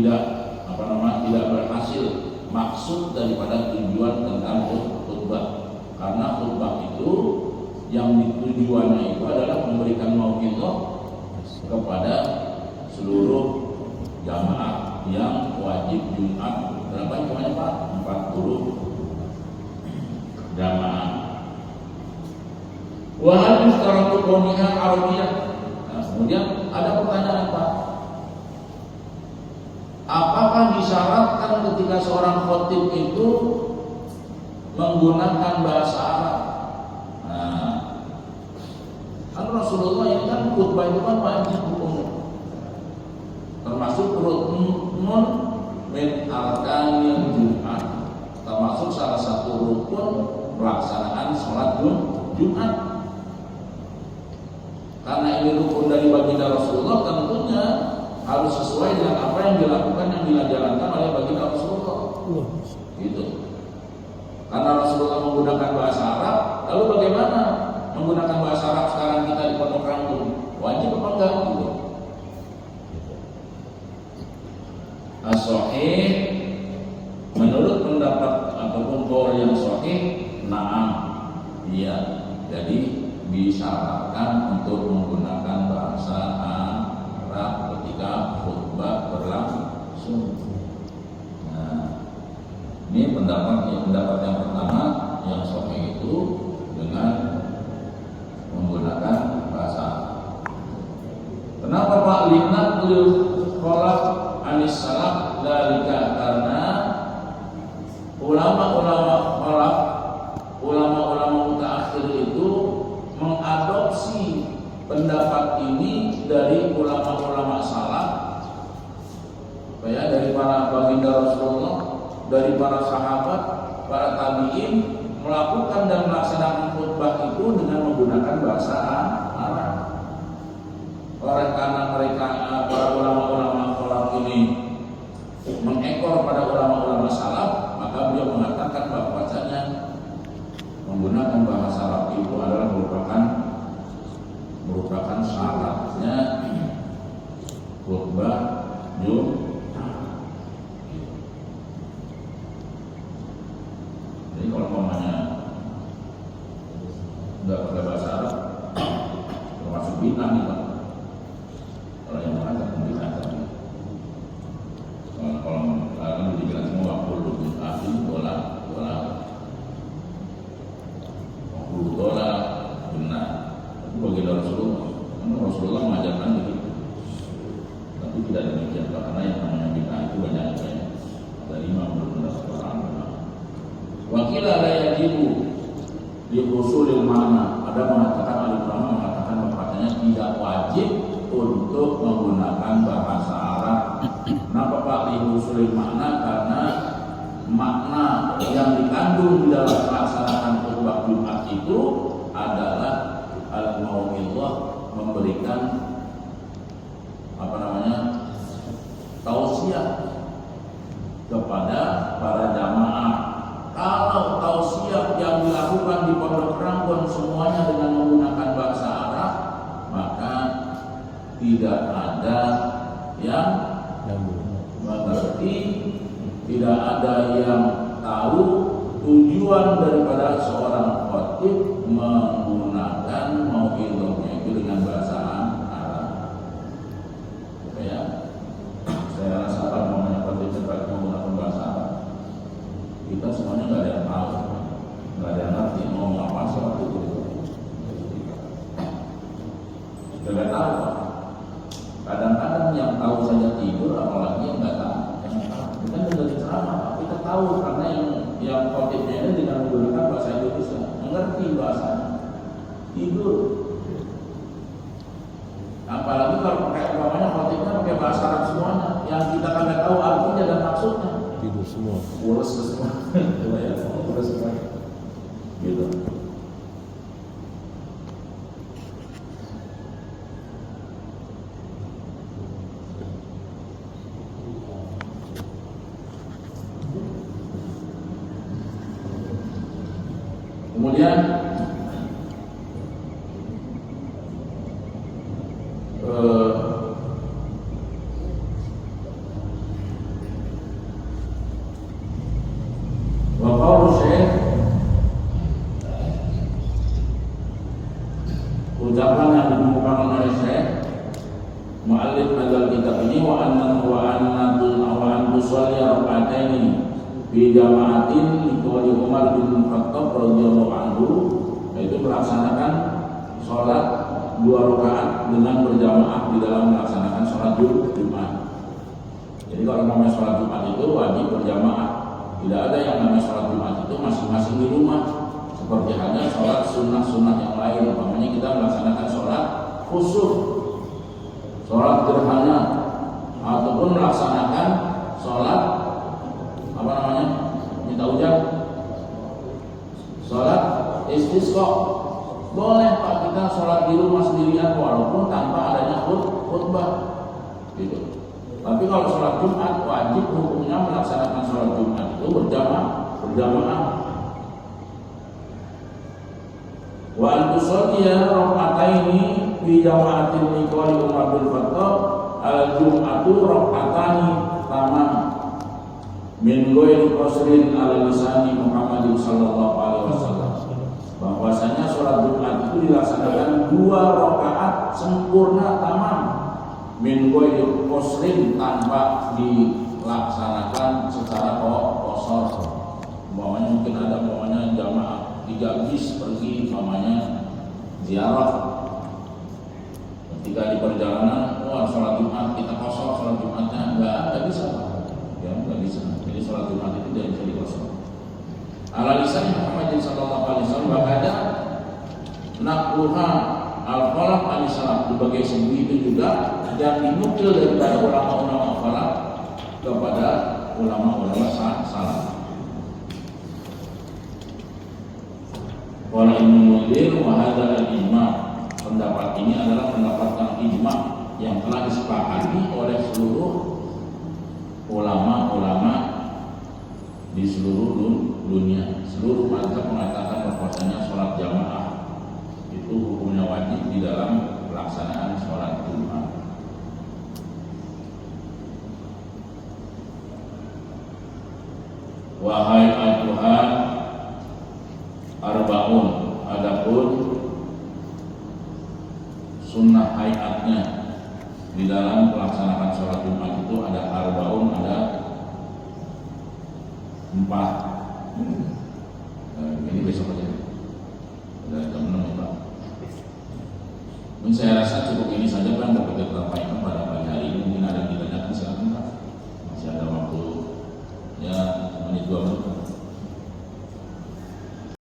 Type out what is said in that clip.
tidak tidak berhasil maksud daripada tujuan tentang khutbah. Karena khutbah itu yang tujuannya itu adalah memberikan mau'izah kepada seluruh jamaah yang wajib Jumat. Berapa jumlahnya Pak? 40 jamaah. Wa hal yustaratu kauniha arabiyah. Nah, kemudian ada pertanyaan Pak. Apakah disyaratkan ketika seorang khatib itu menggunakan bahasa Arab? Nah, kan Rasulullah ini kan khutbah itu kan banyak hukumnya, termasuk rukun min arkanil Jumat, termasuk salah satu rukun pelaksanaan sholat Jumat. Karena ini rukun dari baginda Rasulullah, tentunya harus sesuai dengan apa yang dilakukan, yang dijalankan oleh baginda Rasulullah. Gitu. Karena Rasulullah menggunakan bahasa Arab, lalu bagaimana menggunakan bahasa Arab sekarang kita di Pondok Ranggung? Wajib apa enggak? Gitu. As-sahih, menurut pendapat ataupun qaul yang sahih, na'am, iya. Jadi disyaratkan untuk menggunakan bahasa Arab ketika khutbah berlangsung. Nah, ini pendapat yang pertama yang sahih itu dengan menggunakan bahasa Arab. Kenapa Pak Linat beliau kolak anis salaf dalika? Karena ulama-ulama mutaakhir itu mengadopsi pendapat ini dari ulama-ulama salaf, ya, dari para baginda Rasulullah, dari para sahabat, para tabi'in, melakukan dan melaksanakan khutbah itu dengan menggunakan bahasa Arab. Oleh karena mereka para ulama-ulama salaf ini mengekor pada ulama-ulama salaf, maka beliau mengatakan bahwasanya menggunakan bahasa Arab itu adalah merupakan syaratnya khutbah Jumat. Jadi kalau namanya nggak pakai bahasa Arab, termasuk bid'ah nih Pak. Kalau yang mengatakan bid'ah tadi, kalau akan dibilang semua waktu ahli dola benar. Tapi bagi Rasulullah mengajarkan begitu. Tapi tidak demikian karena yang namanya bid'ah itu banyak. Ada 50 orang. Wakilah la yajibu li usulil makna. Ada mengatakan ulama mengatakan bahwasanya tidak wajib untuk menggunakan bahasa Arab. Kenapa Pak li usulil makna? Karena makna yang dikandung di dalam pelaksanaan khutbah Jumat itu adalah al-mau'izah, memberikan tausiah kepada para jamaah. Kalau tausiah yang dilakukan di Pondok Ranggon semuanya dengan menggunakan bahasa Arab, maka tidak ada yang mengerti, tidak ada yang tahu tujuan daripada seorang khatib menggunakan mau'izahnya itu dengan bahasa Arab. Ya, saya rasa kalau namanya khatib cepat menggunakan bahasa Arab, kita semuanya nggak ada yang tahu, nggak ada yang ngerti mau apa seperti itu. Nggak tahu. Kadang-kadang yang tahu saja tidur, apalagi yang nggak tahu. Kita juga ceramah, kita tahu karena yang khotibnya ini dengan menggunakan bahasa Indonesia, mengerti bahasanya, tidur. Apalagi kalau pakai umpamanya khotibnya pakai bahasa Arab semuanya, yang kita kan nggak tahu artinya dan maksudnya, tidur semua, urus semua, urus semua, gitu. Kemudian ucapan yang dikemukakan oleh Syekh mu'allif hadal kitab ini wa an tusalli raka'ataini bi jama'atin liqauli Umar bin Khattab radhiyallahu anhu, yaitu melaksanakan sholat 2 rakaat dengan berjamaah di dalam melaksanakan sholat Jumat. Jadi kalau namanya sholat Jumat itu wajib berjamaah. Tidak ada yang namanya sholat Jumat itu masing-masing di rumah. Seperti halnya sholat sunnah-sunnah yang lain. Umpamanya kita melaksanakan sholat khusuf, sholat gerhana, ataupun melaksanakan sholat apa namanya? Minta hujan, sholat istisqa. Boleh Pak kita sholat di rumah sendirian walaupun tanpa adanya khutbah gitu. Tapi kalau sholat Jumat wajib hukumnya melaksanakan sholat Jumat itu berjamaah. Wa antusalliya raka'ataini fi jama'atin liqauli Umar bin Khattab al-jum'atu raka'atani tamam min ghairi qasrin ala lisani Muhammadin sallallahu alaihi wasallam. Bahwasanya sholat Jumat itu dilaksanakan 2 rakaat sempurna tamam min ghairi qasrin, tanpa dilaksanakan secara qasar. Mungkin ada jamaah 3 bis pergi ziarah. Ketika di perjalanan, sholat Jumat kita kosong, sholat Jumatnya nggak bisa, ya nggak bisa. Jadi sholat Jumat itu tidak bisa dikosong. Ala lisan Muhammad sallallahu alaihi wasallam bahada nakluha al-falaq al-salaf. Berbagai segi itu juga yang dinukil daripada ulama-ulama falaq kepada ulama-ulama salaf. Wala Ibnu wa hadza al-ijma', pendapat ini adalah pendapat yang ijma' yang telah disepakati oleh seluruh ulama-ulama di seluruh dunia. Seluruh mazhab mengatakan bahwasanya sholat jamaah itu hukumnya wajib di dalam pelaksanaan sholat Jumat. Wahai Tuhan arbaun, adapun sunnah hayatnya di dalam pelaksanaan sholat Jumat itu ada arbaun, ada 4. Ini besok aja, udah jam 6 ya Pak. Mungkin saya rasa cukup ini saja Pak untuk kita sampaikan pada pagi hari ini. Mungkin ada yang ditanya